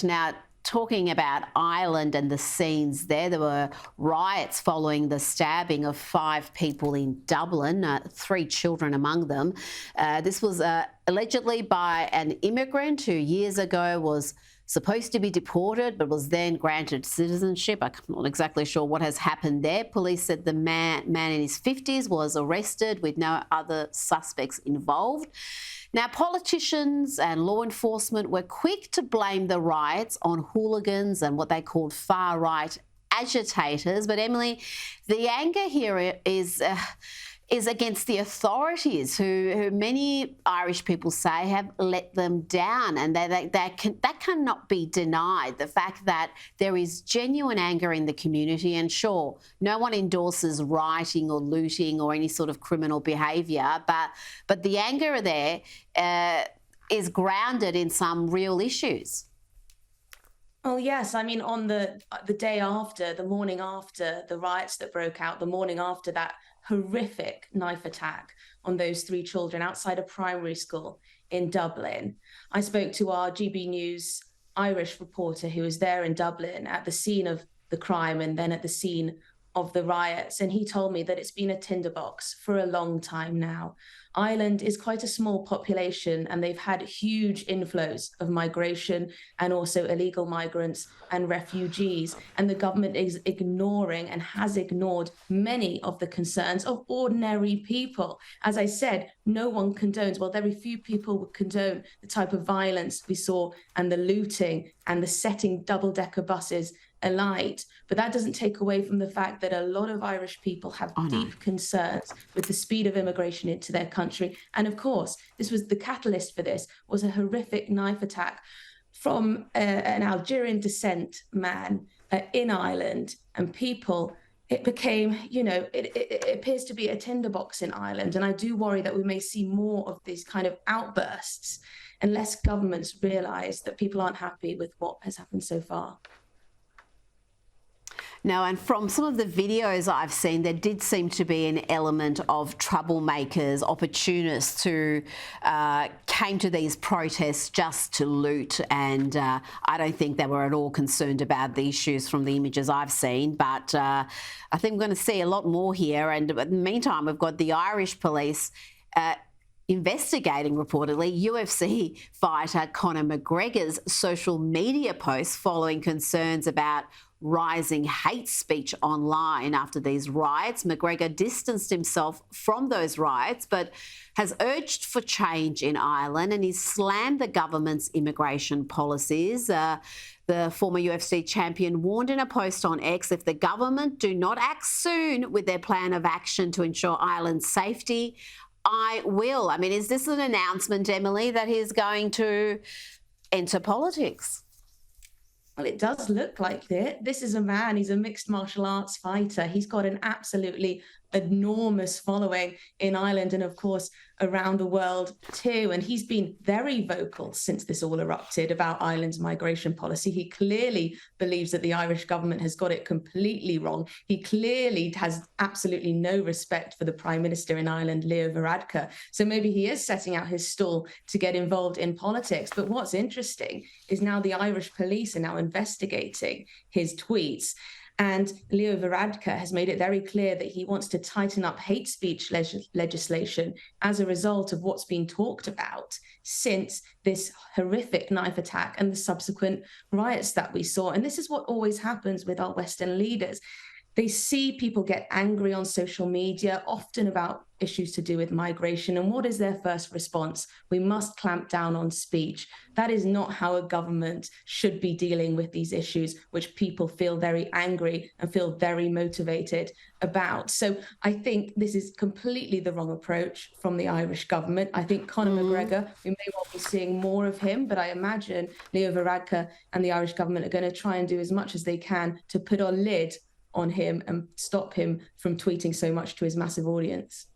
Now, talking about Ireland and the scenes there were riots following the stabbing of 5 people in Dublin, 3 children among them. This was allegedly by an immigrant who years ago was supposed to be deported but was then granted citizenship. I'm not exactly sure what has happened there. Police said the man in his 50s was arrested with no other suspects involved. Now, politicians and law enforcement were quick to blame the riots on hooligans and what they called far-right agitators. But Emily, the anger here is against the authorities, who many Irish people say have let them down, and that cannot be denied. The fact that there is genuine anger in the community, and sure, no one endorses rioting or looting or any sort of criminal behaviour, but the anger there is grounded in some real issues. Oh yes, I mean, on the day after, the morning after the riots that broke out, the morning after that horrific knife attack on those 3 children outside a primary school in Dublin, I spoke to our GB News Irish reporter who was there in Dublin at the scene of the crime and then at the scene of the riots, and he told me that it's been a tinderbox for a long time now. Ireland is quite a small population, and they've had huge inflows of migration and also illegal migrants and refugees. And the government is ignoring and has ignored many of the concerns of ordinary people. As I said, no one condones, well, very few people would condone the type of violence we saw and the looting and the setting double-decker buses alight. But that doesn't take away from the fact that a lot of Irish people have deep concerns with the speed of immigration into their country. And of course, this was the catalyst for this, was a horrific knife attack from an Algerian descent man in Ireland. And people, it became, it appears to be a tinderbox in Ireland. And I do worry that we may see more of these kind of outbursts unless governments realise that people aren't happy with what has happened so far. No, and from some of the videos I've seen, there did seem to be an element of troublemakers, opportunists who came to these protests just to loot, and I don't think they were at all concerned about the issues from the images I've seen. But I think we're going to see a lot more here, and in the meantime, we've got the Irish police investigating, reportedly, UFC fighter Conor McGregor's social media posts following concerns about rising hate speech online after these riots. McGregor distanced himself from those riots, but has urged for change in Ireland, and he's slammed the government's immigration policies. The former UFC champion warned in a post on X, if the government do not act soon with their plan of action to ensure Ireland's safety, I will. I mean, is this an announcement, Emily, that he's going to enter politics? Well, it does look like it. This is a man, he's a mixed martial arts fighter. He's got an absolutely enormous following in Ireland and, of course, around the world too. And he's been very vocal since this all erupted about Ireland's migration policy. He clearly believes that the Irish government has got it completely wrong. He clearly has absolutely no respect for the Prime Minister in Ireland, Leo Varadkar. So maybe he is setting out his stall to get involved in politics. But what's interesting is now the Irish police are now investigating his tweets. And Leo Varadkar has made it very clear that he wants to tighten up hate speech legislation as a result of what's been talked about since this horrific knife attack and the subsequent riots that we saw. And this is what always happens with our Western leaders. They see people get angry on social media, often about issues to do with migration. And what is their first response? We must clamp down on speech. That is not how a government should be dealing with these issues, which people feel very angry and feel very motivated about. So I think this is completely the wrong approach from the Irish government. I think Conor McGregor, we may well be seeing more of him, but I imagine Leo Varadkar and the Irish government are going to try and do as much as they can to put a lid on him and stop him from tweeting so much to his massive audience.